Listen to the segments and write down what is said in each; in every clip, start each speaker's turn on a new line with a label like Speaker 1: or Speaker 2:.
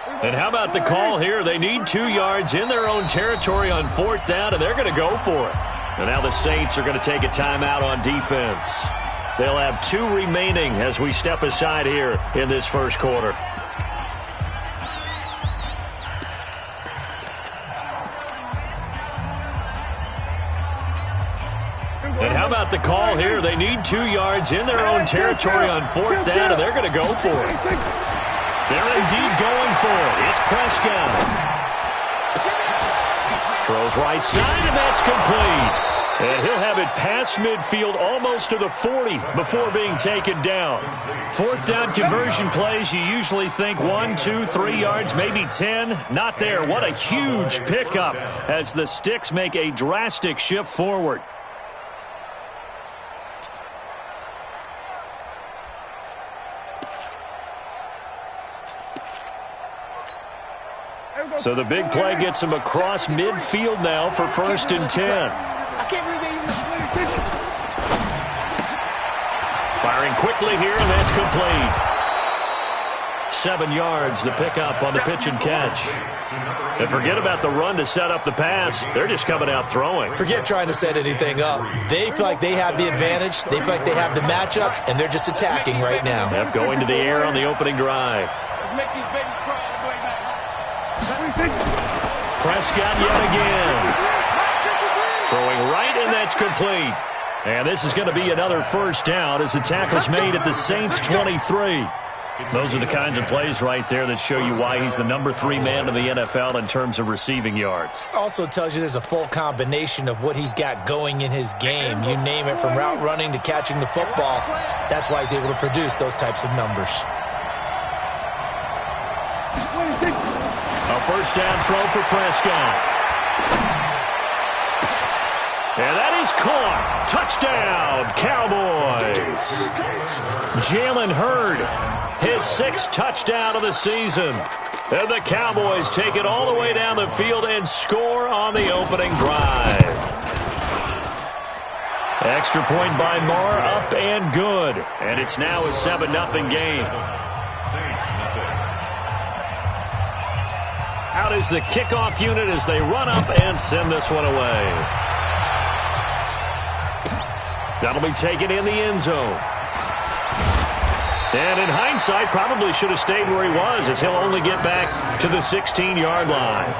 Speaker 1: And how about the call here? They need 2 yards in their own territory on 4th down, and they're going to go for it. And now the Saints are going to take a timeout on defense. They'll have 2 remaining as we step aside here in this first quarter. And how about the call here? They need 2 yards in their own territory on 4th down, and they're going to go for it. They're indeed going for it. It's Prescott. Throws right side, and that's complete. And he'll have it past midfield almost to the 40 before being taken down. 4th down conversion plays, you usually think 1, 2, 3 yards, maybe 10. Not there. What a huge pickup as the Sticks make a drastic shift forward. So the big play gets him across midfield now for 1st and 10. Firing quickly here, and that's complete. 7 yards, the pickup on the pitch and catch. And forget about the run to set up the pass. They're just coming out throwing.
Speaker 2: Forget trying to set anything up. They feel like they have the advantage. They feel like they have the matchups, and they're just attacking right now.
Speaker 1: Yep, going to the air on the opening drive.
Speaker 3: Let's make these babies cry on the way back.
Speaker 1: Prescott yet again. Throwing right, and that's complete. And this is going to be another 1st down as the tackle's made at the Saints' 23. Those are the kinds of plays right there that show you why he's the number 3 man in the NFL in terms of receiving yards.
Speaker 2: Also tells you there's a full combination of what he's got going in his game. You name it, from route running to catching the football. That's why he's able to produce those types of numbers.
Speaker 1: A 1st down throw for Prescott. And that is caught. Touchdown, Cowboys. Jalen Hurd, his 6th touchdown of the season. And the Cowboys take it all the way down the field and score on the opening drive. Extra point by Marr, up and good. And it's now a 7-0 game. Out is the kickoff unit as they run up and send this one away. That'll be taken in the end zone. And in hindsight, probably should have stayed where he was, as he'll only get back to the 16-yard line.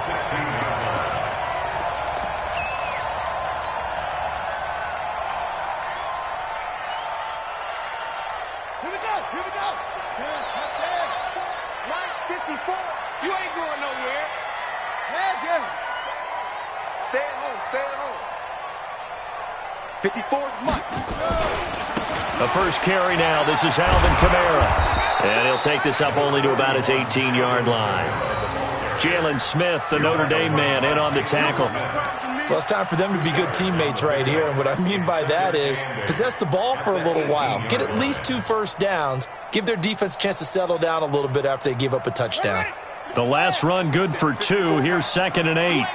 Speaker 3: Here we go. Touchdown. Line 54. You ain't going nowhere. Stay at home. 54th month.
Speaker 1: The first carry now. This is Alvin Kamara. And he'll take this up only to about his 18-yard line. Jalen Smith, the Notre Dame man, in on the tackle.
Speaker 2: Well, it's time for them to be good teammates right here. And what I mean by that is possess the ball for a little while. Get at least 2 first downs. Give their defense a chance to settle down a little bit after they give up a touchdown.
Speaker 1: The last run good for 2. Here's 2nd and 8.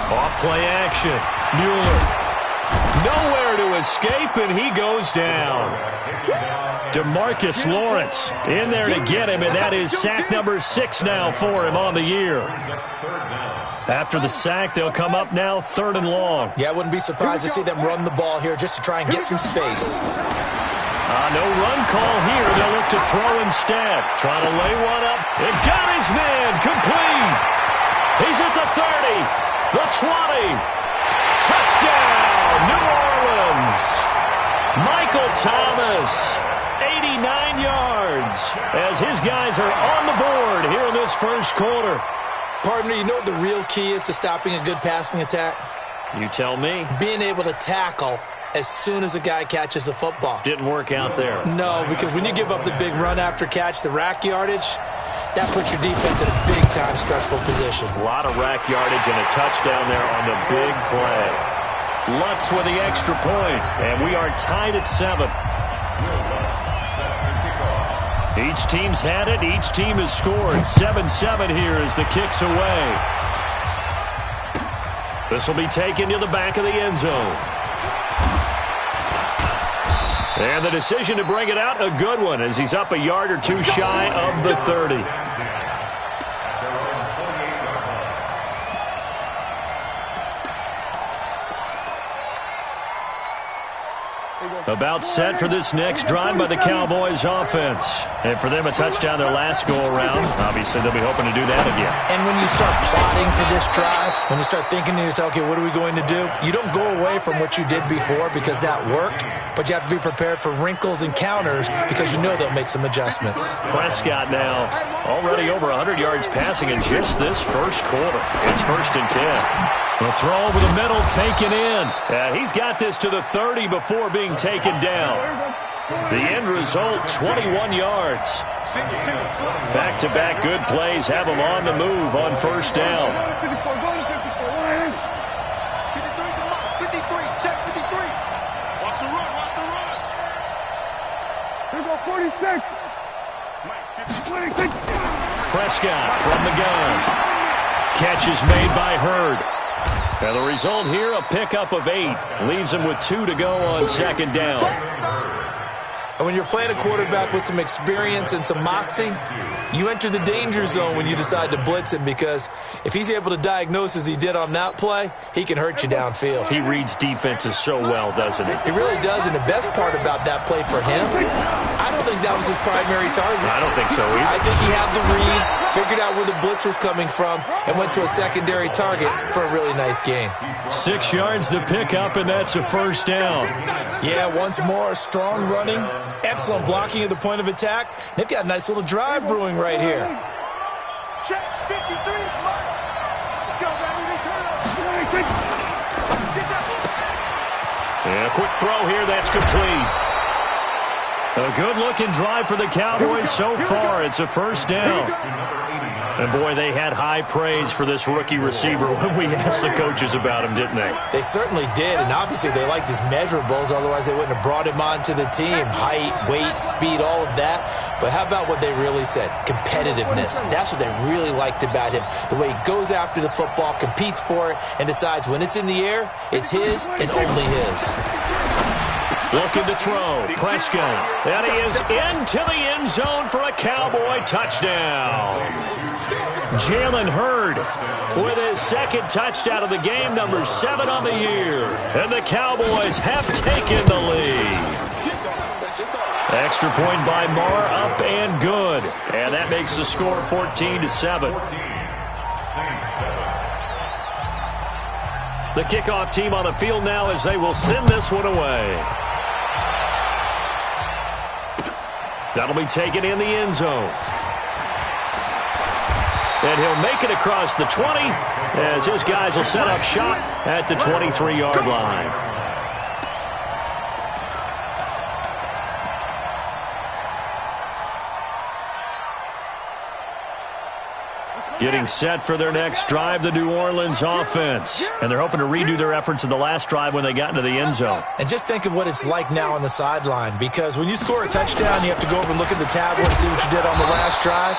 Speaker 1: Off play action. Mueller. Nowhere to escape, and he goes down. DeMarcus Lawrence in there to get him, and that is sack number 6 now for him on the year. After the sack, they'll come up now 3rd and long.
Speaker 2: Yeah, I wouldn't be surprised to see them run the ball here just to try and get some space.
Speaker 1: No run call here. They'll look to throw instead. Trying to lay one up. And got his man. Complete. He's at the 30. The 20. Touchdown, New Orleans. Michael Thomas, 89 yards, as his guys are on the board here in this first quarter.
Speaker 2: Partner, you know what the real key is to stopping a good passing attack?
Speaker 1: You tell me.
Speaker 2: Being able to tackle as soon as a guy catches the football.
Speaker 1: Didn't work out there.
Speaker 2: No, because when you give up the big run after catch, the rack yardage, that puts your defense in a big-time stressful position.
Speaker 1: A lot of rack yardage and a touchdown there on the big play. Lutz with the extra point, and we are tied at 7. Each team's had it. Each team has scored. 7-7 here as the kick's away. This will be taken to the back of the end zone. And the decision to bring it out, a good one, as he's up a yard or two shy of the 30. About set for this next drive by the Cowboys offense. And for them, a touchdown their last go-around. Obviously, they'll be hoping to do that again.
Speaker 2: And when you start plotting for this drive, when you start thinking to yourself, okay, what are we going to do? You don't go away from what you did before because that worked, but you have to be prepared for wrinkles and counters because you know they'll make some adjustments.
Speaker 1: Prescott now already over 100 yards passing in just this first quarter. It's 1st and 10. The throw over the middle, taken in. And he's got this to the 30 before being taken down. The end result, 21 yards. Back-to-back good plays have him on the move on 1st down.
Speaker 3: 53, check 53. Watch the run, watch the run. Here go 46.
Speaker 1: Prescott from the gun. Catch is made by Hurd. And the result here, a pickup of 8. Leaves him with 2 to go on 2nd down.
Speaker 2: And when you're playing a quarterback with some experience and some moxie, you enter the danger zone when you decide to blitz him, because if he's able to diagnose as he did on that play, he can hurt you downfield.
Speaker 1: He reads defenses so well, doesn't he?
Speaker 2: He really does, and the best part about that play for him, I don't think that was his primary target.
Speaker 1: I don't think so either.
Speaker 2: I think he had the read, figured out where the blitz was coming from, and went to a secondary target for a really nice gain.
Speaker 1: 6 yards to pick up, and that's a 1st down.
Speaker 2: Yeah, once more, strong running, excellent blocking at the point of attack. They've got a nice little drive brewing right here.
Speaker 3: Check 53. Let's go, baby. Return up.
Speaker 1: And a quick throw here, that's complete. A good-looking drive for the Cowboys so far. It's a 1st down. And, boy, they had high praise for this rookie receiver when we asked the coaches about him, didn't they?
Speaker 2: They certainly did, and obviously they liked his measurables. Otherwise, they wouldn't have brought him onto the team. Height, weight, speed, all of that. But how about what they really said? Competitiveness. That's what they really liked about him. The way he goes after the football, competes for it, and decides when it's in the air, it's his and only his.
Speaker 1: Looking to throw. Prescott. And he is into the end zone for a Cowboy touchdown. Jalen Hurd with his 2nd touchdown of the game, number 7 on the year. And the Cowboys have taken the lead. Extra point by Marr, up and good. And that makes the score 14-7. The kickoff team on the field now as they will send this one away. That'll be taken in the end zone. And he'll make it across the 20 as his guys will set up shop at the 23-yard line. Getting set for their next drive, the New Orleans offense. And they're hoping to redo their efforts in the last drive when they got into the end zone.
Speaker 2: And just think of what it's like now on the sideline, because when you score a touchdown, you have to go over and look at the tablet and see what you did on the last drive.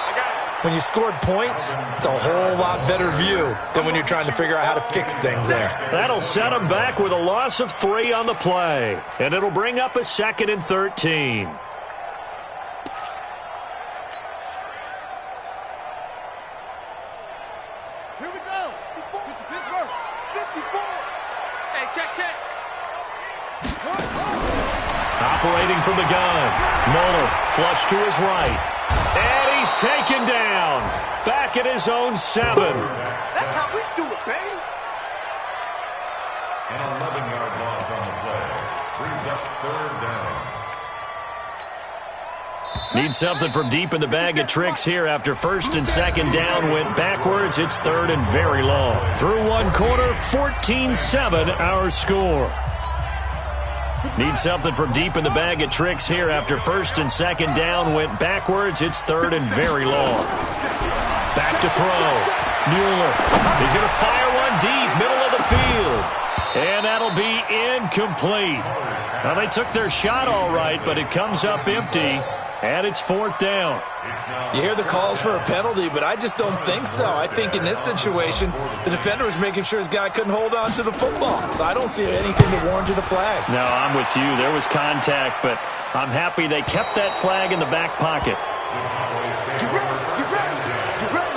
Speaker 2: When you scored points, it's a whole lot better view than when you're trying to figure out how to fix things there.
Speaker 1: That'll set them back with a loss of 3 on the play. And it'll bring up a 2nd and 13.
Speaker 3: Here we go. 54. Pittsburgh. 54. Hey, check.
Speaker 1: Operating from the gun. Muller flush to his right. And he's taken down. Back at his own 7.
Speaker 3: That's how we do it, baby.
Speaker 4: An 11-yard loss on the play. Brings up 3rd down.
Speaker 1: Need something from deep in the bag of tricks here after 1st and 2nd down went backwards. It's 3rd and very long. Through one quarter, 14-7 our score. Need something from deep in the bag of tricks here after 1st and 2nd down went backwards. It's 3rd and very long. Back to throw. Mueller. He's going to fire one deep, middle of the field. And that'll be incomplete. Now, they took their shot all right, but it comes up empty. And it's 4th down.
Speaker 2: You hear the calls for a penalty, but I just don't think so. I think in this situation, the defender was making sure his guy couldn't hold on to the football. So I don't see anything that warranted a flag.
Speaker 1: No, I'm with you. There was contact, but I'm happy they kept that flag in the back pocket.
Speaker 3: Get ready, get ready, get ready.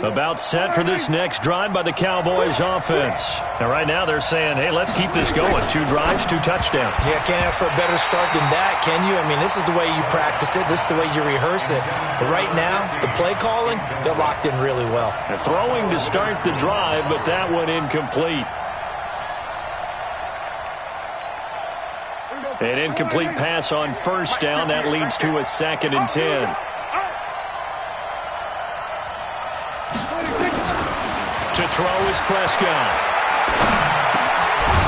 Speaker 1: About set for this next drive by the Cowboys offense. Now, right now they're saying, hey, let's keep this going. 2 drives, 2 touchdowns.
Speaker 2: Yeah, can't ask for a better start than that, can you? I mean, this is the way you practice it. This is the way you rehearse it. But right now, the play calling, they're locked in really well.
Speaker 1: They're throwing to start the drive, but that one incomplete. An incomplete pass on first down. That leads to a 2nd and 10. To throw is Prescott.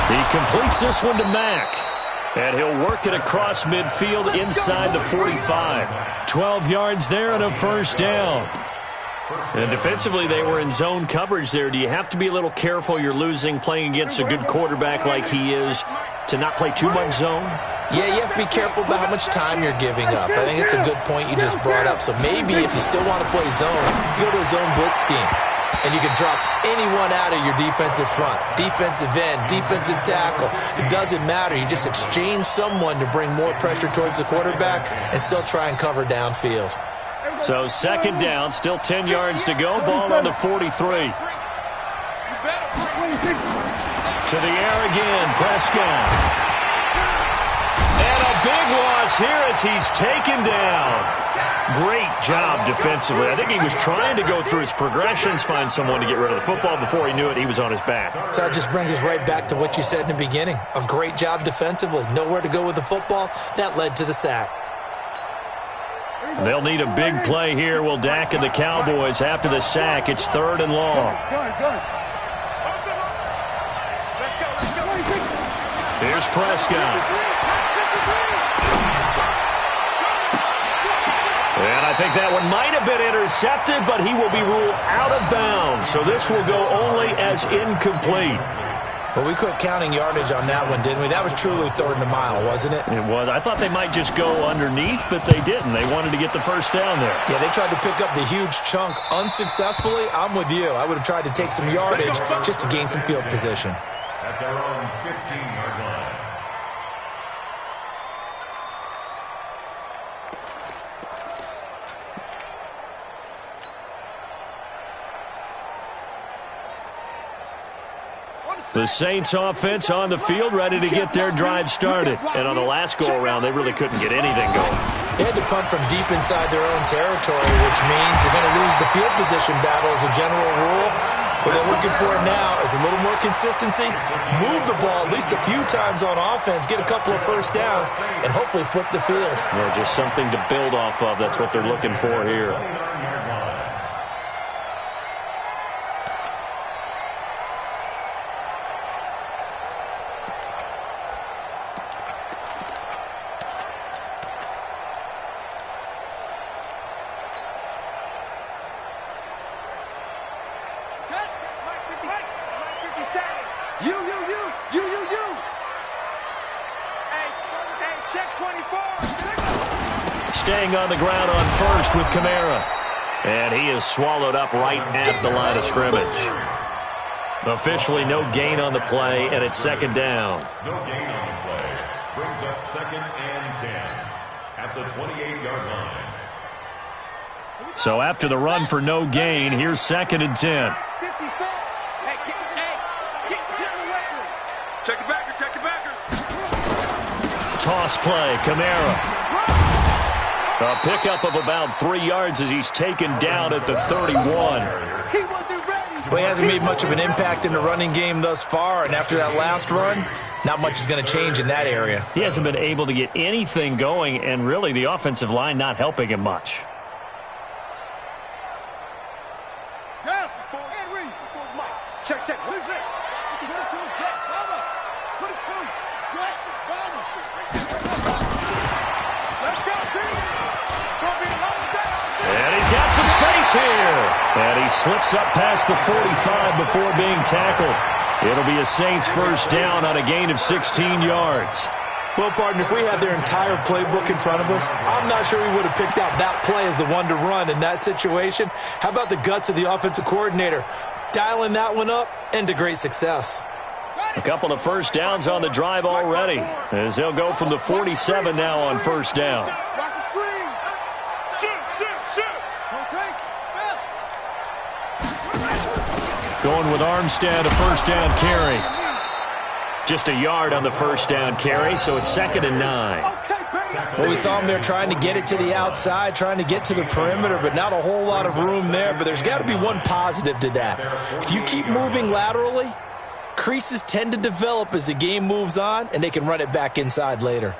Speaker 1: He completes this one to Mack. And he'll work it across midfield inside the 45. 12 yards there and a first down. And defensively, they were in zone coverage there. Do you have to be a little careful you're losing playing against a good quarterback like he is to not play too much zone?
Speaker 2: Yeah, you have to be careful about how much time you're giving up. I think it's a good point you just brought up. So maybe if you still want to play zone, you go to a zone blitz scheme. And you can drop anyone out of your defensive front, defensive end, defensive tackle. It doesn't matter. You just exchange someone to bring more pressure towards the quarterback and still try and cover downfield.
Speaker 1: So 2nd down, still 10 yards to go. Ball on the 43. To the air again, Prescott. And a big loss here as he's taken down. Great job defensively. I think he was trying to go through his progressions, find someone to get rid of the football. Before he knew it, he was on his back.
Speaker 2: So that just brings us right back to what you said in the beginning. A great job defensively. Nowhere to go with the football. That led to the sack.
Speaker 1: They'll need a big play here. Will Dak and the Cowboys after the sack. It's 3rd and long. Here's Prescott. And I think that one might have been intercepted, but he will be ruled out of bounds. So this will go only as incomplete.
Speaker 2: Well, we quit counting yardage on that one, didn't we? That was truly 3rd and a mile, wasn't it?
Speaker 1: It was. I thought they might just go underneath, but they didn't. They wanted to get the first down there.
Speaker 2: Yeah, they tried to pick up the huge chunk unsuccessfully. I'm with you. I would have tried to take some yardage just to gain some field position.
Speaker 4: At their own 15-yard line.
Speaker 1: The Saints offense on the field, ready to get their drive started. And on the last go-around, they really couldn't get anything going.
Speaker 2: They had to punt from deep inside their own territory, which means you're going to lose the field position battle as a general rule. What they're looking for now is a little more consistency, move the ball at least a few times on offense, get a couple of first downs, and hopefully flip the field.
Speaker 1: Well, just something to build off of. That's what they're looking for here. Staying on the ground on first with Kamara. And he is swallowed up right at the line of scrimmage. Officially no gain on the play, and it's 2nd down.
Speaker 4: No gain on the play. Brings up 2nd and 10 at the 28-yard line.
Speaker 1: So after the run for no gain, here's 2nd and 10.
Speaker 3: Check it backer, check it backer.
Speaker 1: Toss play, Kamara. A pickup of about 3 yards as he's taken down at the 31.
Speaker 2: Well, he hasn't made much of an impact in the running game thus far, and after that last run, not much is going to change in that area.
Speaker 1: He hasn't been able to get anything going, and really the offensive line not helping him much.
Speaker 3: Check, check. What is it? Let's go, team.
Speaker 1: And he's got some space here. And he slips up past the 45 before being tackled. It'll be a Saints first down on a gain of 16 yards.
Speaker 2: Well, partner, if we had their entire playbook in front of us, I'm not sure we would have picked out that play as the one to run in that situation. How about the guts of the offensive coordinator? Dialing that one up into great success.
Speaker 1: A couple of first downs on the drive already, as they'll go from the 47 now on first down.
Speaker 3: Watch the screen. Shoot. Don't take.
Speaker 1: Going with Armstead, a first down carry. Just a yard on the first down carry, so it's 2nd and 9.
Speaker 2: Well, we saw him there trying to get it to the outside, trying to get to the perimeter, but not a whole lot of room there. But there's got to be one positive to that. If you keep moving laterally, creases tend to develop as the game moves on, and they can run it back inside later.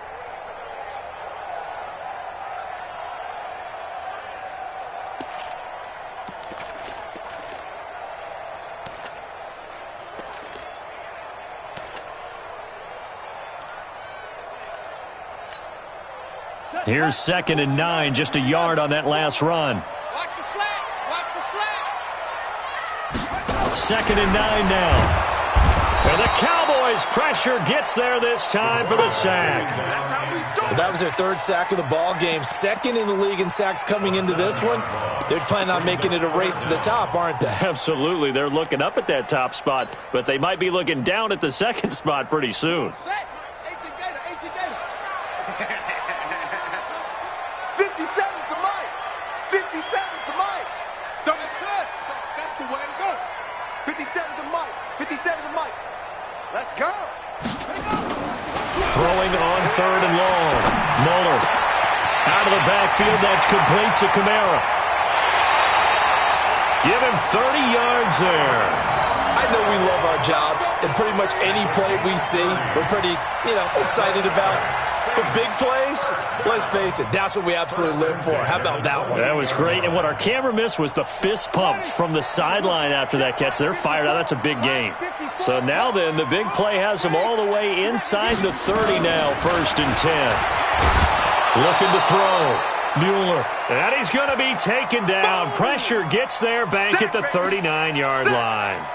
Speaker 1: Here's 2nd and 9, just a yard on that last run.
Speaker 3: Watch the slack.
Speaker 1: 2nd and 9 now. And the Cowboys' pressure gets there this time for the sack.
Speaker 2: Well, that was their 3rd sack of the ball game. 2nd in the league in sacks coming into this one. They're planning on making it a race to the top, aren't they?
Speaker 1: Absolutely. They're looking up at that top spot, but they might be looking down at the 2nd spot pretty soon.
Speaker 3: 57's the mic. 57's the mic. Double check. That's the way to go. 57's the mic. 57's the mic. Let's go.
Speaker 1: Throwing on 3rd and long. Muller out of the backfield. That's complete to Kamara. Give him 30 yards there.
Speaker 2: I know we love our jobs, and pretty much any play we see, we're pretty, excited about. The big plays, let's face it, that's what we absolutely live for. How about that one?
Speaker 1: That was great, and what our camera missed was the fist pump from the sideline after that catch. They're fired out. That's a big gain. So now then, the big play has them all the way inside the 30 now, 1st and 10. Looking to throw. Mueller. And he's going to be taken down. Pressure gets there back at the 39-yard line.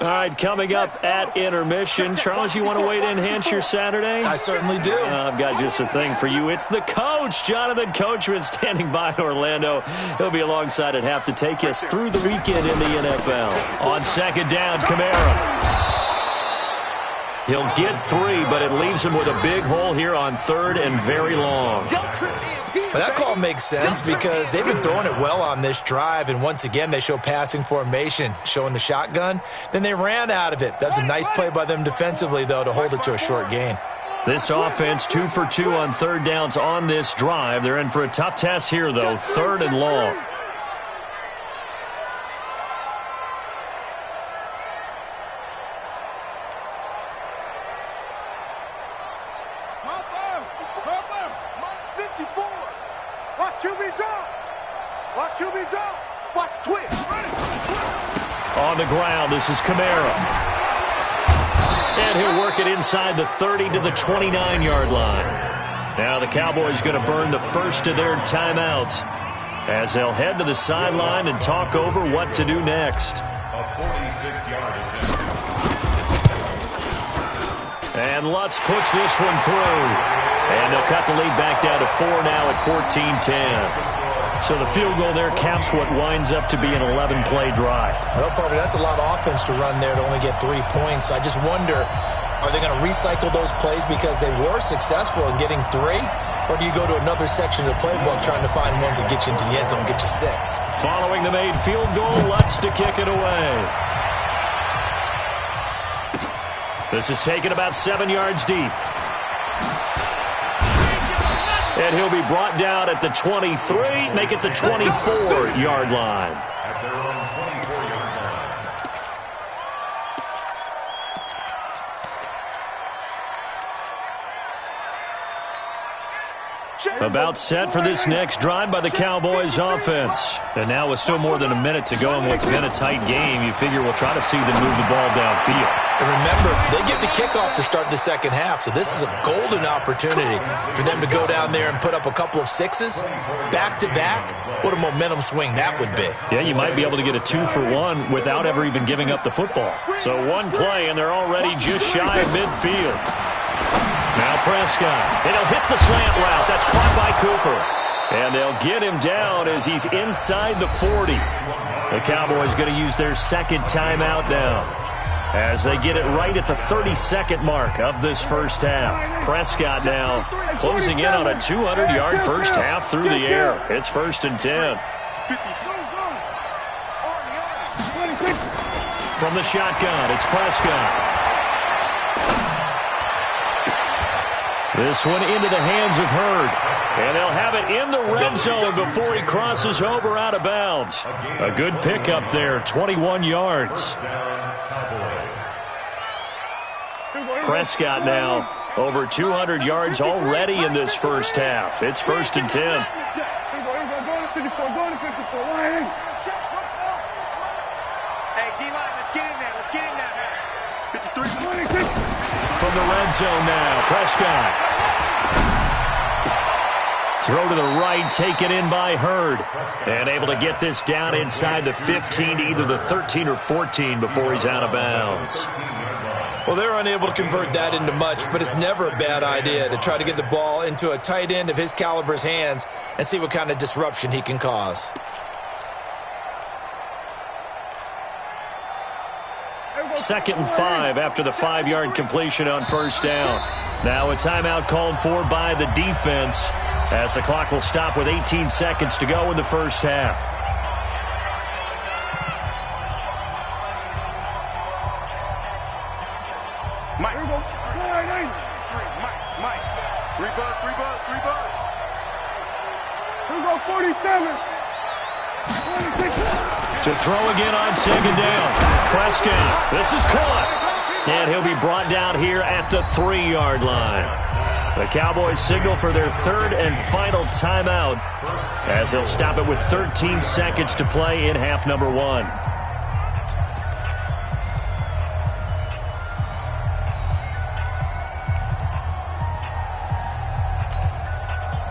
Speaker 1: All right, coming up at intermission. Charles, you want to wait to enhance your Saturday?
Speaker 2: I certainly do.
Speaker 1: I've got just a thing for you. It's the coach, Jonathan Coachman, standing by in Orlando. He'll be alongside at half to take us through the weekend in the NFL. On 2nd down, Kamara. He'll get 3, but it leaves him with a big hole here on 3rd and very long.
Speaker 2: Well, that call makes sense because they've been throwing it well on this drive, and once again they show passing formation, showing the shotgun. Then they ran out of it. That's a nice play by them defensively, though, to hold it to a short gain.
Speaker 1: This offense 2 for 2 on 3rd downs on this drive. They're in for a tough test here, though, 3rd and long. On the ground, this is Kamara. And he'll work it inside the 30 to the 29-yard line. Now the Cowboys going to burn the first of their timeouts as they'll head to the sideline and talk over what to do next.
Speaker 4: A 46-yard attempt.
Speaker 1: And Lutz puts this one through. And they'll cut the lead back down to 4 now at 14-10. So the field goal there caps what winds up to be an 11-play drive.
Speaker 2: Well, partner, that's a lot of offense to run there to only get 3 points. I just wonder, are they going to recycle those plays because they were successful in getting 3? Or do you go to another section of the playbook trying to find ones that get you into the end zone and get you 6?
Speaker 1: Following the made field goal, Lutz to kick it away. This is taken about 7 yards deep. And he'll be brought down at the 23, make it the 24-yard line.
Speaker 4: At their own 24-yard line.
Speaker 1: About set for this next drive by the Cowboys offense. And now with still more than a minute to go in what's been a tight game, you figure we'll try to see them move the ball downfield.
Speaker 2: And remember, they get the kickoff to start the second half, so this is a golden opportunity for them to go down there and put up a couple of sixes back-to-back. What a momentum swing that would be.
Speaker 1: Yeah, you might be able to get a 2-for-1 without ever even giving up the football. So one play, and they're already just shy of midfield. Now Prescott, and he'll hit the slant route. That's caught by Cooper. And they'll get him down as he's inside the 40. The Cowboys going to use their second timeout now, as they get it right at the 32nd mark of this first half. Prescott now closing in on a 200-yard first half through the air. It's 1st and 10. From the shotgun, it's Prescott. This one into the hands of Hurd. And they'll have it in the red zone before he crosses over out of bounds. A good pickup there, 21 yards. Prescott now over 200 yards already in this first half. It's 1st and 10.
Speaker 3: Hey, D-line, let's get in there. Let's get in there, man. 53.
Speaker 1: From the red zone now, Prescott. Throw to the right, taken in by Hurd. And able to get this down inside the 15 to either the 13 or 14 before he's out of bounds.
Speaker 2: Well, they're unable to convert that into much, but it's never a bad idea to try to get the ball into a tight end of his caliber's hands and see what kind of disruption he can cause.
Speaker 1: Second and 5 after the 5-yard completion on first down. Now a timeout called for by the defense, as the clock will stop with 18 seconds to go in the first half.
Speaker 3: Mike. Mike. 3 buzz.
Speaker 5: Here we go, 47. 26.
Speaker 1: To throw again on second down. Prescott, this is caught. And he'll be brought down here at the 3-yard line. The Cowboys signal for their third and final timeout, as they'll stop it with 13 seconds to play in half number 1.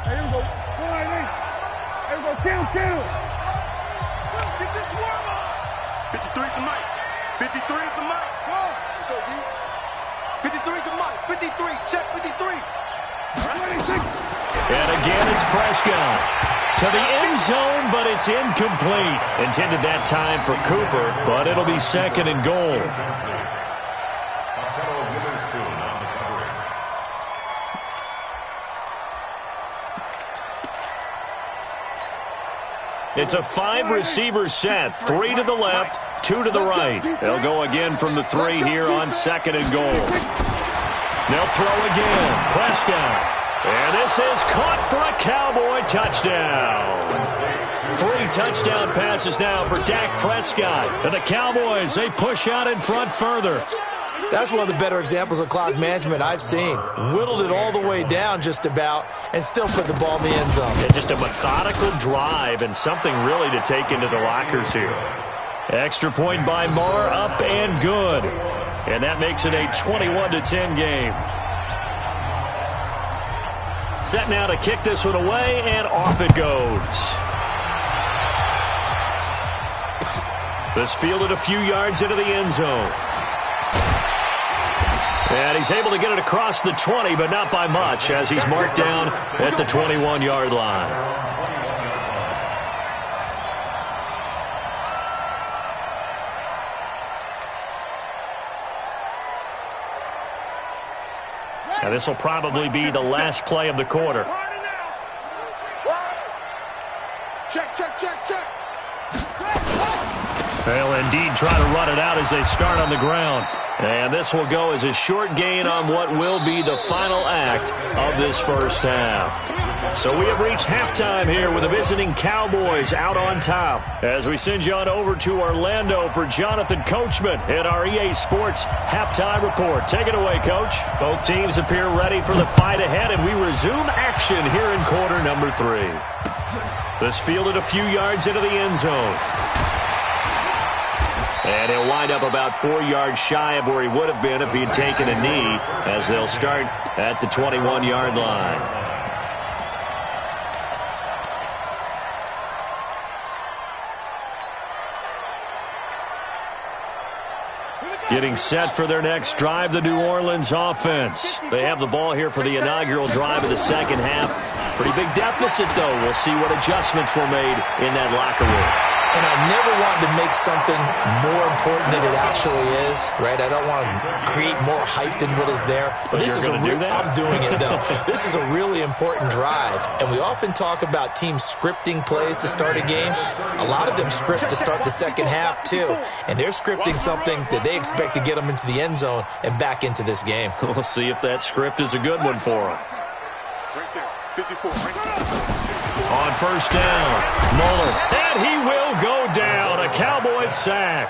Speaker 5: Here we go. Here we go. Kill.
Speaker 3: 53 is the mic. 53 is the mic. Come on. Let's go, D. 53 is the mic. 53. Check 53.
Speaker 1: And again, it's Prescott. To the end zone, but it's incomplete. Intended that time for Cooper, but it'll be 2nd and goal. It's a 5-receiver set. 3 to the left, 2 to the right. They'll go again from the 3 here on 2nd and goal. They'll throw again. Prescott. And this is caught for a Cowboy touchdown. 3 touchdown passes now for Dak Prescott. And the Cowboys, they push out in front further.
Speaker 2: That's one of the better examples of clock management I've seen. Whittled it all the way down just about and still put the ball in the end zone.
Speaker 1: Yeah, just a methodical drive and something really to take into the lockers here. Extra point by Marr, up and good. And that makes it a 21-10 game. Set now to kick this one away, and off it goes. This fielded a few yards into the end zone. And he's able to get it across the 20, but not by much, as he's marked down at the 21-yard line. Now this will probably be the last play of the quarter.
Speaker 3: Check.
Speaker 1: They'll indeed try to run it out as they start on the ground. And this will go as a short gain on what will be the final act of this first half. So we have reached halftime here with the visiting Cowboys out on top, as we send you on over to Orlando for Jonathan Coachman in our EA Sports halftime report. Take it away, Coach. Both teams appear ready for the fight ahead, and we resume action here in quarter number 3. This fielded a few yards into the end zone. And he'll wind up about 4 yards shy of where he would have been if he had taken a knee, as they'll start at the 21-yard line. Getting set for their next drive, the New Orleans offense. They have the ball here for the inaugural drive of the second half. Pretty big deficit, though. We'll see what adjustments were made in that locker room.
Speaker 2: And I never wanted to make something more important than it actually is, right? I don't want to create more hype than what is there. But this is I'm doing it, though. This is a really important drive. And we often talk about teams scripting plays to start a game. A lot of them script to start the second half, too. And they're scripting something that they expect to get them into the end zone and back into this game.
Speaker 1: We'll see if that script is a good one for them.
Speaker 3: Right there. 54.
Speaker 1: On first down, Muller, and he will go down. A Cowboys sack.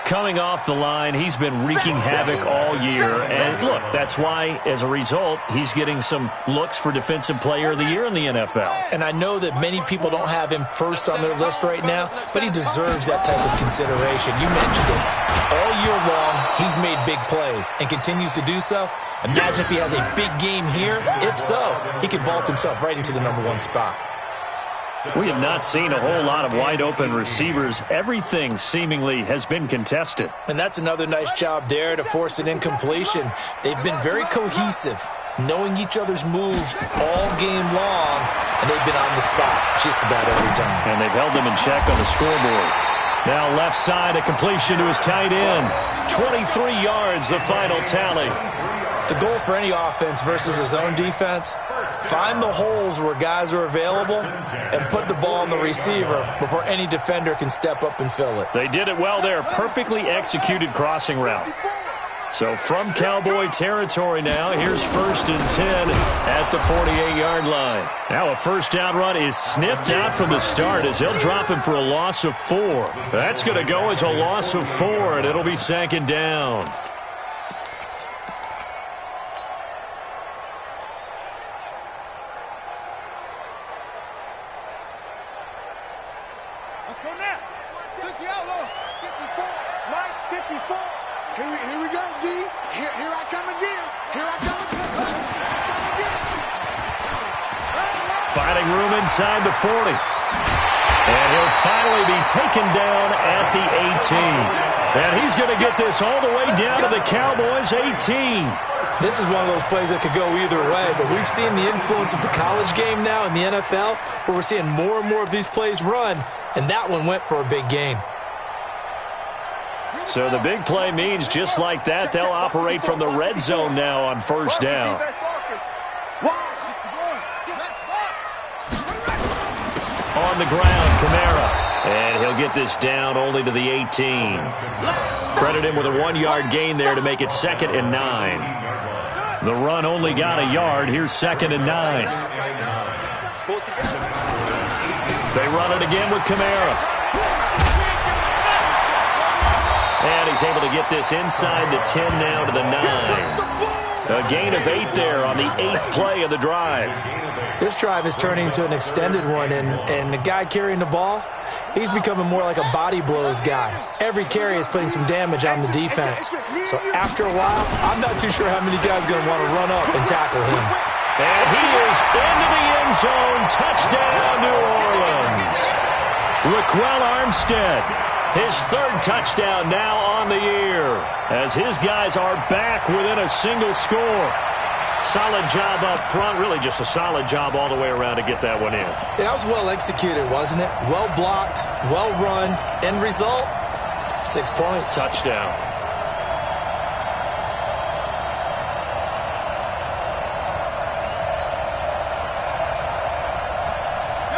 Speaker 1: Coming off the line, he's been wreaking havoc all year. And look, that's why, as a result, he's getting some looks for Defensive Player of the Year in the NFL.
Speaker 2: And I know that many people don't have him first on their list right now, but he deserves that type of consideration. You mentioned it. All year long, he's made big plays and continues to do so. Imagine if he has a big game here. If so, he could vault himself right into the #1 spot.
Speaker 1: We have not seen a whole lot of wide-open receivers. Everything seemingly has been contested.
Speaker 2: And that's another nice job there to force an incompletion. They've been very cohesive, knowing each other's moves all game long, and they've been on the spot just about every time.
Speaker 1: And they've held them in check on the scoreboard. Now left side, a completion to his tight end. 23 yards, the final tally.
Speaker 2: The goal for any offense versus his own defense, find the holes where guys are available and put the ball on the receiver before any defender can step up and fill it.
Speaker 1: They did it well there. Perfectly executed crossing route. So from Cowboy territory now, here's 1st and 10 at the 48-yard line. Now a first down run is sniffed out from the start as they'll drop him for a loss of 4. That's going to go as a loss of 4, and it'll be 2nd down.
Speaker 3: Let's go now. 60 out low. 54. Mike, 54. Here we go, D. Here I come again. Here I come again.
Speaker 1: Finding room inside the 40. And he'll finally be taken down at the 18. And he's going to get this all the way down to the Cowboys' 18.
Speaker 2: This is one of those plays that could go either way, but we've seen the influence of the college game now in the NFL, where we're seeing more and more of these plays run, and that one went for a big gain.
Speaker 1: So the big play means just like that, they'll operate from the red zone now on first down. On the ground, Kamara. And he'll get this down only to the 18. Credit him with a 1-yard gain there to make it 2nd and 9. The run only got a yard. Here's 2nd and 9. They run it again with Kamara. And he's able to get this inside the 10 now to the 9. A gain of 8 there on the 8th play of the drive.
Speaker 2: This drive is turning into an extended one, and the guy carrying the ball, he's becoming more like a body blows guy. Every carry is putting some damage on the defense. So after a while, I'm not too sure how many guys are going to want to run up and tackle him.
Speaker 1: And he is into the end zone. Touchdown, New Orleans. Raquel Armstead, his 3rd touchdown now on the year, as his guys are back within a single score. Solid job up front. Really just a solid job all the way around to get that one in.
Speaker 2: Yeah, that was well executed, wasn't it? Well blocked, well run. End result, 6 points.
Speaker 1: Touchdown.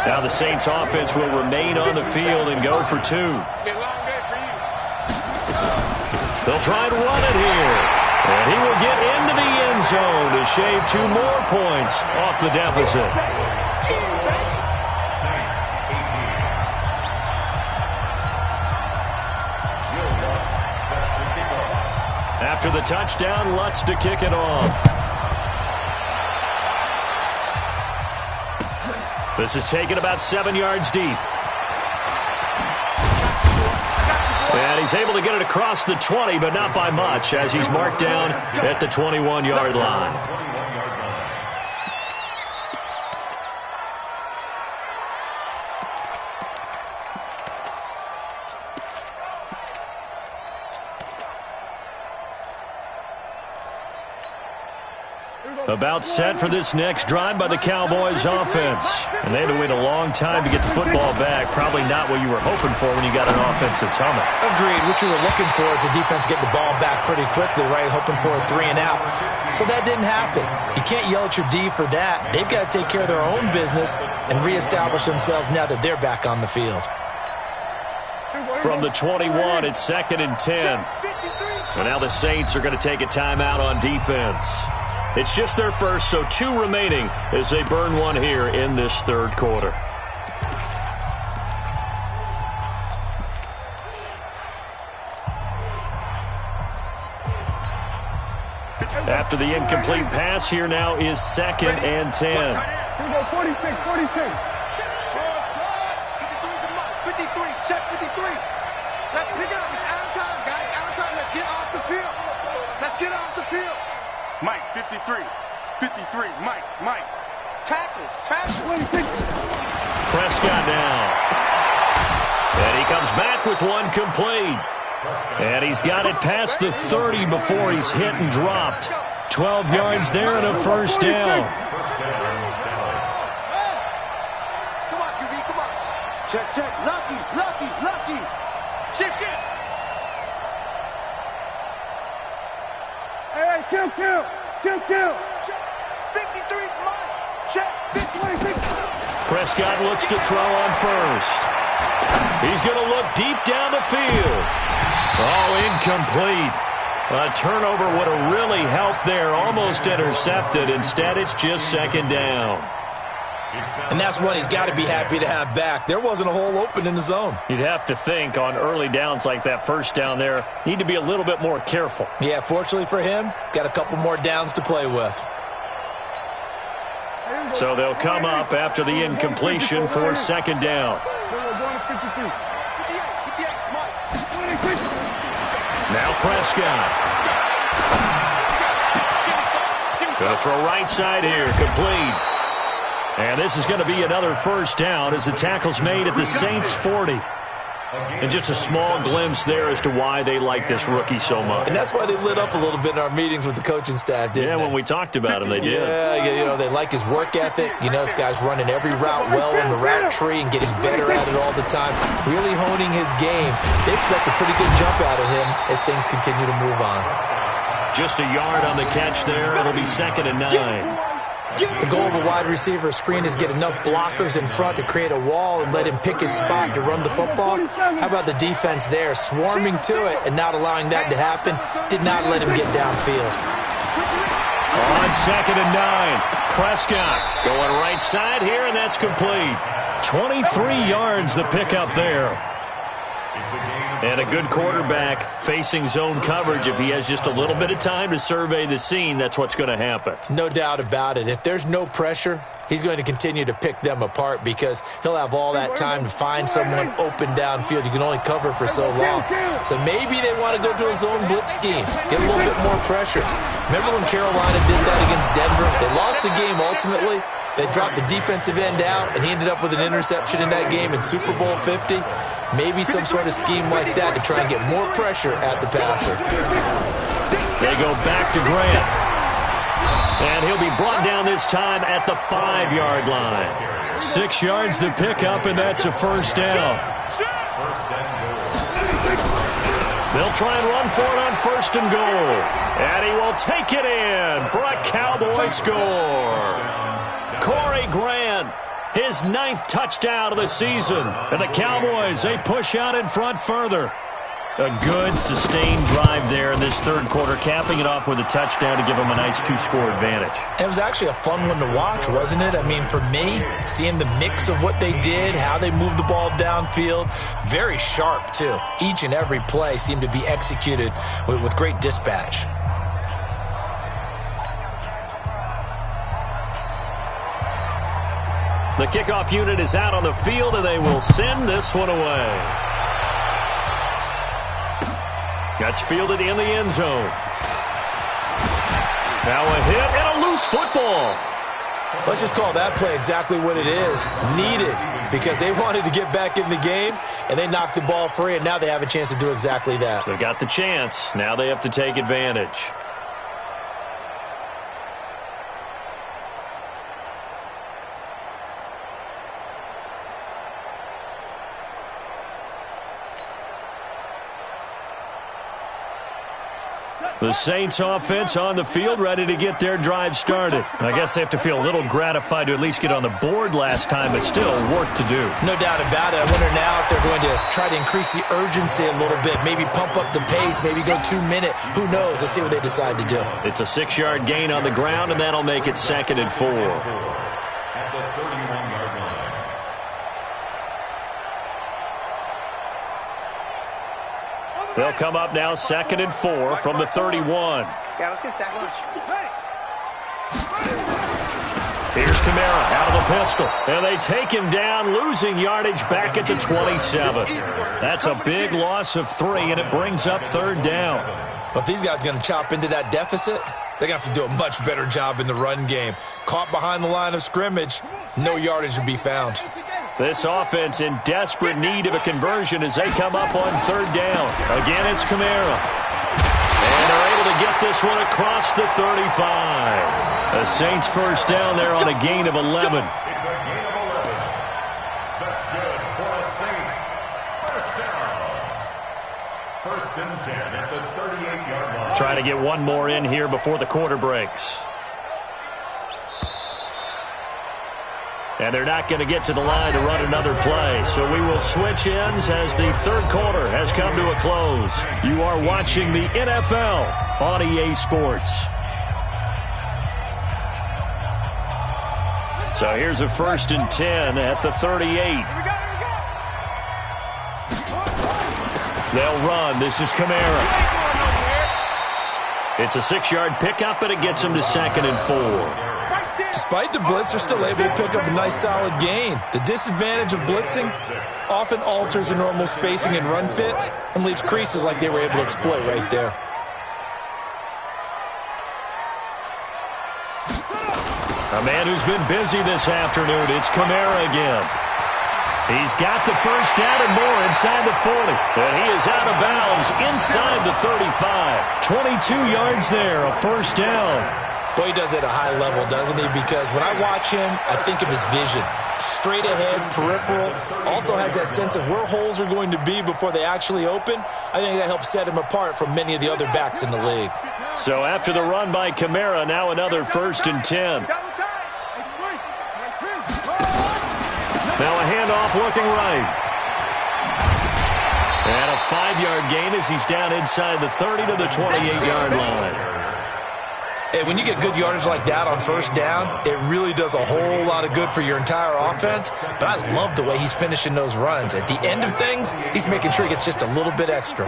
Speaker 1: Now the Saints offense will remain on the field and go for 2. They'll try to run it here. And he will get into the end zone to shave 2 more points off the deficit. After the touchdown, Lutz to kick it off. This is taken about 7 yards deep. And he's able to get it across the 20, but not by much, as he's marked down at the 21-yard line. About set for this next drive by the Cowboys offense. And they had to wait a long time to get the football back. Probably not what you were hoping for when you got an offense that's humming.
Speaker 2: Agreed. What you were looking for is the defense getting the ball back pretty quickly, right? Hoping for a 3 and out. So that didn't happen. You can't yell at your D for that. They've got to take care of their own business and reestablish themselves now that they're back on the field.
Speaker 1: From the 21, it's 2nd and 10. And now the Saints are going to take a timeout on defense. It's just their first, so 2 remaining as they burn one here in this third quarter. After the incomplete pass, here now is 2nd and 10.
Speaker 5: Here we go, 46, 46.
Speaker 3: 53, check 53. Let's pick it up. It's out of time, guys. Out of time. Let's get off the field. Let's get off the field. Mike, 53. 53. Mike. Tackles.
Speaker 5: 26.
Speaker 1: Prescott now. And he comes back with one complete. And he's got it past the 30 before he's hit and dropped. 12 yards there and a first down.
Speaker 3: Come on, QB, come on. Check. Lucky. Shift.
Speaker 5: Hey, kill.
Speaker 3: 53's mine. Check.
Speaker 5: 26.
Speaker 1: Prescott looks to throw on first. He's going to look deep down the field. Oh, incomplete. A turnover would have really helped there. Almost intercepted. Instead, it's just 2nd down.
Speaker 2: And that's one he's got to be happy to have back. There wasn't a hole open in the zone.
Speaker 1: You'd have to think on early downs like that first down there, need to be a little bit more careful.
Speaker 2: Yeah, fortunately for him, got a couple more downs to play with.
Speaker 1: So they'll come up after the incompletion for 2nd down. Now Prescott. Going to throw right side here, complete. And this is going to be another first down as the tackle's made at the Saints' 40. And just a small glimpse there as to why they like this rookie so much.
Speaker 2: And that's why they lit up a little bit in our meetings with the coaching staff, didn't they?
Speaker 1: Yeah, when we talked about him, they did.
Speaker 2: Yeah, they like his work ethic. This guy's running every route well in the route tree and getting better at it all the time, really honing his game. They expect a pretty good jump out of him as things continue to move on.
Speaker 1: Just a yard on the catch there. It'll be 2nd and 9.
Speaker 2: The goal of a wide receiver screen is get enough blockers in front to create a wall and let him pick his spot to run the football. How about the defense there, swarming to it and not allowing that to happen? Did not let him get downfield.
Speaker 1: On 2nd and 9, Prescott going right side here, and that's complete. 23 yards the pickup there. And a good quarterback facing zone coverage. If he has just a little bit of time to survey the scene, that's what's going to happen.
Speaker 2: No doubt about it. If there's no pressure, he's going to continue to pick them apart because he'll have all that time to find someone open downfield. You can only cover for so long. So maybe they want to go to a zone blitz scheme, get a little bit more pressure. Remember when Carolina did that against Denver? They lost the game ultimately. They dropped the defensive end out, and he ended up with an interception in that game in Super Bowl 50. Maybe some sort of scheme like that to try and get more pressure at the passer.
Speaker 1: They go back to Grant. And he'll be brought down this time at the 5-yard line. 6 yards the pickup, and that's a first down. They'll try and run for it on 1st and goal. And he will take it in for a Cowboy score. Corey Grant, his 9th touchdown of the season. And the Cowboys, they push out in front further. A good, sustained drive there in this third quarter, capping it off with a touchdown to give them a nice 2-score advantage.
Speaker 2: It was actually a fun one to watch, wasn't it? I mean, for me, seeing the mix of what they did, how they moved the ball downfield, very sharp, too. Each and every play seemed to be executed with great dispatch.
Speaker 1: The kickoff unit is out on the field, and they will send this one away. That's fielded in the end zone. Now a hit and a loose football.
Speaker 2: Let's just call that play exactly what it is. Needed, because they wanted to get back in the game, and they knocked the ball free, and now they have a chance to do exactly that.
Speaker 1: They got the chance. Now they have to take advantage. The Saints offense on the field, ready to get their drive started. I guess they have to feel a little gratified to at least get on the board last time, but still work to do.
Speaker 2: No doubt about it. I wonder now if they're going to try to increase the urgency a little bit, maybe pump up the pace, maybe go 2 minute. Who knows? Let's see what they decide to do.
Speaker 1: It's a 6-yard gain on the ground, and that'll make it 2nd and 4.
Speaker 4: At the 31-yard line.
Speaker 1: They'll come up now 2nd and 4 from the 31.
Speaker 3: Yeah, let's get a sack lunch.
Speaker 1: Here's Kamara out of the pistol. And they take him down, losing yardage back at the 27. That's a big loss of 3, and it brings up 3rd down.
Speaker 2: But these guys are going to chop into that deficit. They're going to have to do a much better job in the run game. Caught behind the line of scrimmage, no yardage will be found.
Speaker 1: This offense in desperate need of a conversion as they come up on 3rd down. Again, it's Kamara. And they're able to get this one across the 35. The Saints first down there on a gain of 11.
Speaker 4: It's a gain of 11. That's good for the Saints. First down. 1st and 10 at the 38-yard line.
Speaker 1: Trying to get one more in here before the quarter breaks. And they're not going to get to the line to run another play. So we will switch ends as the 3rd quarter has come to a close. You are watching the NFL on EA Sports. So here's a 1st and 10 at the 38. They'll run. This is Kamara. It's a 6-yard pickup, and it gets them to 2nd and 4.
Speaker 2: Despite the blitz, they're still able to pick up a nice solid gain. The disadvantage of blitzing often alters the normal spacing and run fits and leaves creases like they were able to exploit right there.
Speaker 1: A man who's been busy this afternoon, it's Kamara again. He's got the first down and more inside the 40. And he is out of bounds inside the 35. 22 yards there, a 1st down.
Speaker 2: Boy, he does it at a high level, doesn't he? Because when I watch him, I think of his vision. Straight ahead, peripheral. Also has that sense of where holes are going to be before they actually open. I think that helps set him apart from many of the other backs in the league.
Speaker 1: So after the run by Kamara, now another 1st and 10. Now a handoff looking right. And a 5-yard gain as he's down inside the 30 to the 28-yard line.
Speaker 2: Hey, when you get good yardage like that on 1st down, it really does a whole lot of good for your entire offense. But I love the way he's finishing those runs. At the end of things, he's making sure he gets just a little bit extra.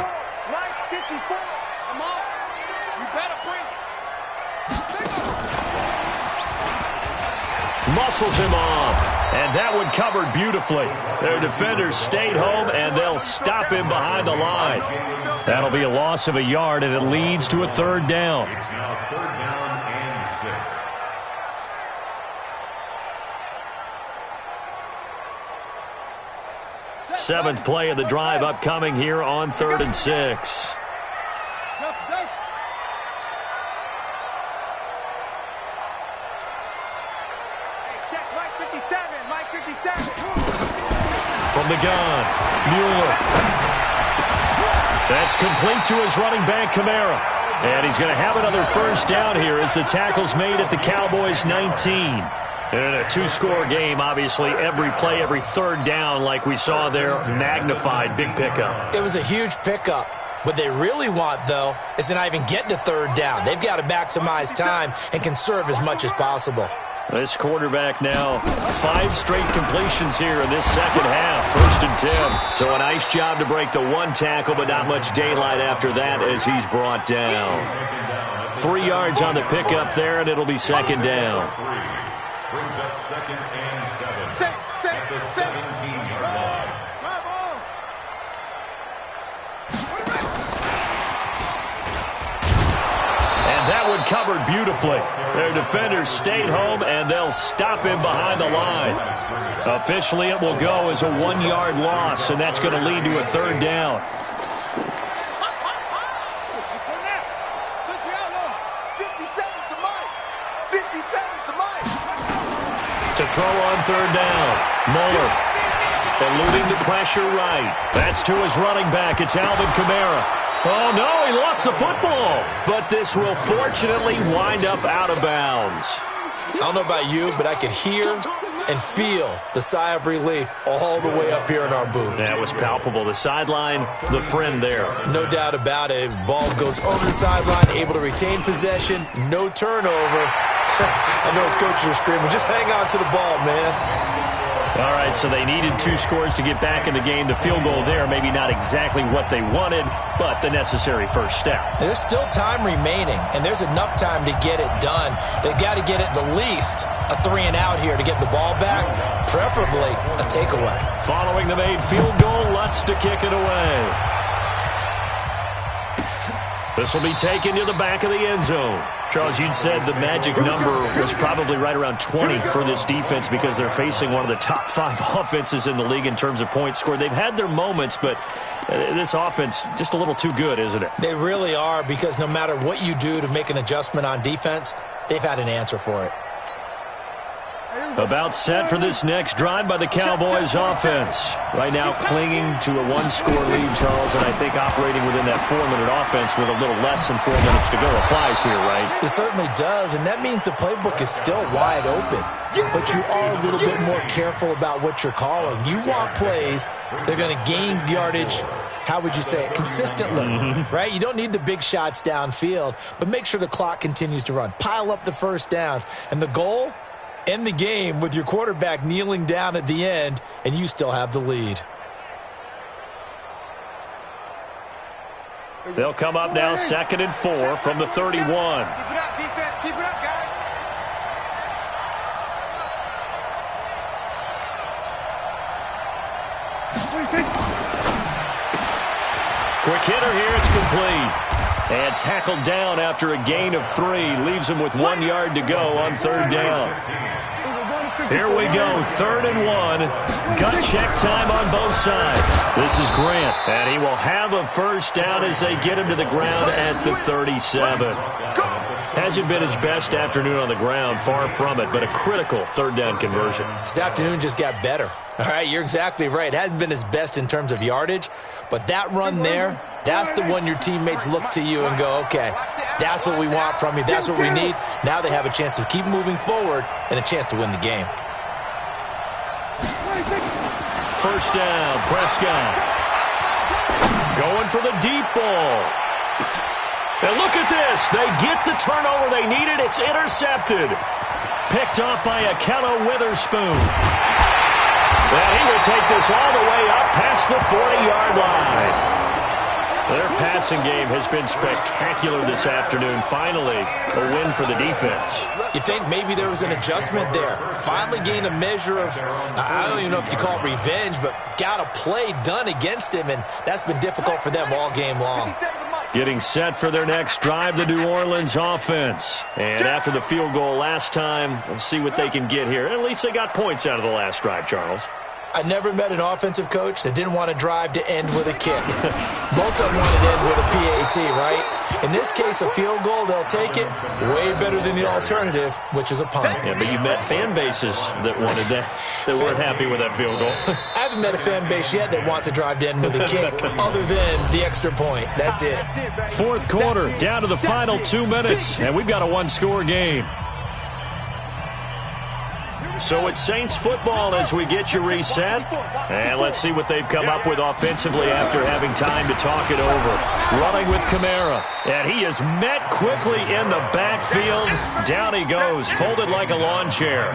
Speaker 1: Muscles him off. And that one covered beautifully. Their defenders stayed home, and they'll stop him behind the line. That'll be a loss of a yard, and it leads to a 3rd down.
Speaker 4: It's now 3rd down and 6.
Speaker 1: 7th play of the drive upcoming here on 3rd and 6. From the gun, Mueller. That's complete to his running back, Kamara. And he's going to have another 1st down here as the tackle's made at the Cowboys' 19. And in a 2-score game, obviously, every play, every 3rd down, like we saw there, magnified, big pickup.
Speaker 2: It was a huge pickup. What they really want, though, is to not even get to 3rd down. They've got to maximize time and conserve as much as possible.
Speaker 1: This quarterback now, 5 straight completions here in this 2nd half, 1st and 10. So a nice job to break the 1 tackle, but not much daylight after that as he's brought down. 3 yards on the pickup there, and it'll be 2nd down.
Speaker 4: Brings up 2nd and 7 at the 17-yard line.
Speaker 1: And that one covered beautifully. Their defenders stayed home, and they'll stop him behind the line. Officially, it will go as a 1-yard loss, and that's going to lead to a third down. To throw on third down, Muller eluding the pressure right. That's to his running back. It's Alvin Kamara. Oh, no, he lost the football. But this will fortunately wind up out of bounds.
Speaker 2: I don't know about you, but I could hear and feel the sigh of relief all the way up here in our booth.
Speaker 1: That was palpable. The sideline, the friend there.
Speaker 2: No doubt about it. Ball goes over the sideline, able to retain possession, no turnover. I know his coaches are screaming, just hang on to the ball, man.
Speaker 1: All right, so they needed 2 scores to get back in the game. The field goal there, maybe not exactly what they wanted, but the necessary first step.
Speaker 2: There's still time remaining, and there's enough time to get it done. They've got to get at the least a 3-and-out here to get the ball back, preferably a takeaway.
Speaker 1: Following the made field goal, Lutz to kick it away. This will be taken to the back of the end zone. Charles, you'd said the magic number was probably right around 20 for this defense because they're facing one of the top 5 offenses in the league in terms of points scored. They've had their moments, but this offense just a little too good, isn't it?
Speaker 2: They really are, because no matter what you do to make an adjustment on defense, they've had an answer for it.
Speaker 1: About set for this next drive by the Cowboys offense. Right now clinging to a 1-score lead, Charles, and I think operating within that 4-minute offense with a little less than 4 minutes to go applies here, right?
Speaker 2: It certainly does, and that means the playbook is still wide open. But you are a little bit more careful about what you're calling. You want plays, they're going to gain yardage, how would you say it, consistently, right? You don't need the big shots downfield, but make sure the clock continues to run. Pile up the first downs, and the goal, end the game with your quarterback kneeling down at the end, and you still have the lead.
Speaker 1: They'll come up now 2nd and 4 from the 31.
Speaker 3: Keep it up, defense. Keep it up, guys.
Speaker 1: Quick hitter here. It's complete. And tackled down after a gain of 3. Leaves him with 1 yard to go on third down. Here we go, 3rd and 1. Gut check time on both sides. This is Grant, and he will have a first down as they get him to the ground at the 37. Hasn't been his best afternoon on the ground, far from it, but a critical third down conversion.
Speaker 2: This afternoon just got better. All right, you're exactly right. It hasn't been his best in terms of yardage, but that run there, that's the one your teammates look to you and go, okay, that's what we want from you. That's what we need. Now they have a chance to keep moving forward and a chance to win the game.
Speaker 1: First down, Prescott. Going for the deep ball. And look at this. They get the turnover they needed. It's intercepted. Picked off by Akello Witherspoon. And he will take this all the way up past the 40-yard line. Their passing game has been spectacular this afternoon. Finally, a win for the defense.
Speaker 2: You think maybe there was an adjustment there. Finally gained a measure of, I don't even know if you call it revenge, but got a play done against him, and that's been difficult for them all game long.
Speaker 1: Getting set for their next drive, the New Orleans offense. And after the field goal last time, we'll see what they can get here. At least they got points out of the last drive, Charles.
Speaker 2: I never met an offensive coach that didn't want to drive to end with a kick. Most of them want to end with a PAT, right? In this case, a field goal, they'll take it. Way better than the alternative, which is a punt.
Speaker 1: Yeah, but you met fan bases that wanted that, that weren't happy with that field goal.
Speaker 2: I haven't met a fan base yet that wants to drive to end with a kick other than the extra point. That's it.
Speaker 1: Fourth quarter, down to the final 2 minutes, and we've got a 1-score game. So it's Saints football as we get you reset. And let's see what they've come up with offensively after having time to talk it over. Running with Kamara. And he is met quickly in the backfield. Down he goes, folded like a lawn chair.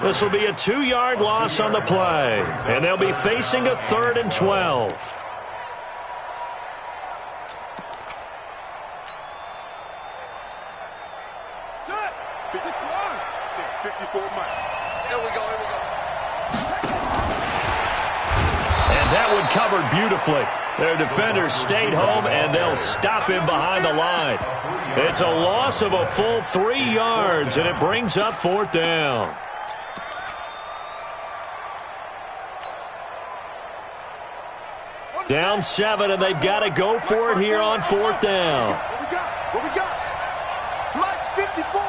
Speaker 1: This will be a 2-yard loss on the play. And they'll be facing a 3rd and 12.
Speaker 3: Set. 54 Mike. Here we go.
Speaker 1: And that one covered beautifully. Their defenders stayed home, and they'll stop him behind the line. It's a loss of a full 3 yards, and it brings up 4th down. Down 7, and they've got to go for it here on 4th down.
Speaker 3: What we got? Mike 54.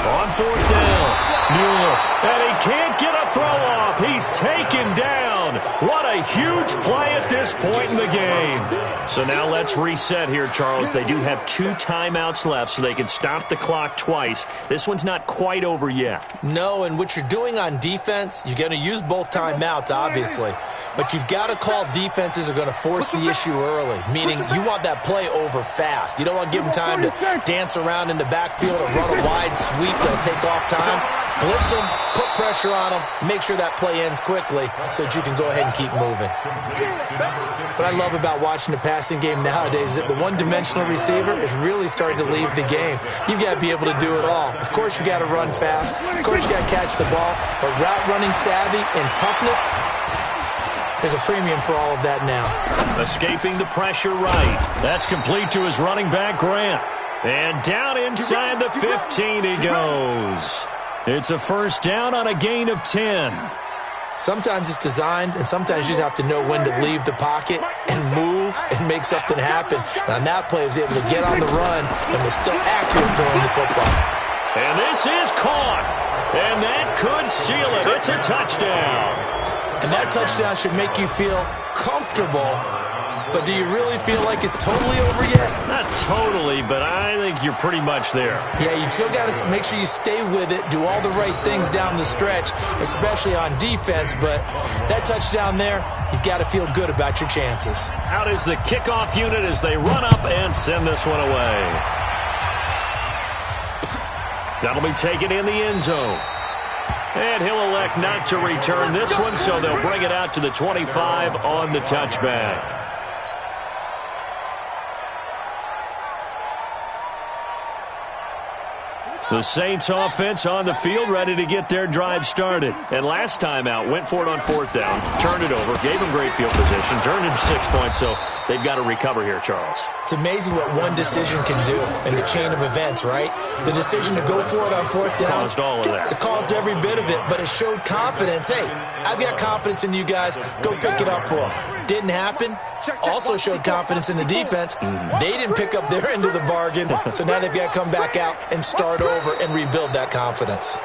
Speaker 1: On 4th down, Mueller, and he can't get a throw off. He's taken down. What a huge play at this point in the game. So now let's reset here, Charles. They do have 2 timeouts left, so they can stop the clock twice. This one's not quite over yet.
Speaker 2: No, and what you're doing on defense, you're going to use both timeouts, obviously. But you've got to call defenses are going to force the issue early, meaning you want that play over fast. You don't want to give them time to dance around in the backfield or run a wide sweep that'll take off time. Blitz them, put pressure on them, make sure that play ends quickly so that you can go ahead and keep moving. What I love about watching the passing game nowadays is that the one-dimensional receiver is really starting to leave the game. You've got to be able to do it all. Of course, you've got to run fast. Of course, you've got to catch the ball. But route running savvy and toughness, there's a premium for all of that now.
Speaker 1: Escaping the pressure right. That's complete to his running back, Grant. And down inside the 15 he goes. It's a 1st down on a gain of 10.
Speaker 2: Sometimes it's designed, and sometimes you just have to know when to leave the pocket and move and make something happen. And on that play, he was able to get on the run and was still accurate throwing the football.
Speaker 1: And this is caught. And that could seal it. It's a touchdown.
Speaker 2: And that touchdown should make you feel comfortable. But do you really feel like it's totally over yet?
Speaker 1: Not totally, but I think you're pretty much there.
Speaker 2: Yeah, you've still got to make sure you stay with it, do all the right things down the stretch, especially on defense. But that touchdown there, you've got to feel good about your chances.
Speaker 1: Out is the kickoff unit as they run up and send this one away. That'll be taken in the end zone. And he'll elect not to return this one, so they'll bring it out to the 25 on the touchback. The Saints offense on the field, ready to get their drive started. And last time out, went for it on 4th down, turned it over, gave them great field position, turned it 6 points, so they've got to recover here, Charles.
Speaker 2: It's amazing what one decision can do in the chain of events, right? The decision to go for it on 4th down.
Speaker 1: Caused all of that.
Speaker 2: It caused every bit of it, but it showed confidence. Hey, I've got confidence in you guys. Go pick it up for them. Didn't happen. Also showed confidence in the defense. They didn't pick up their end of the bargain, so now they've got to come back out and start over and rebuild that confidence.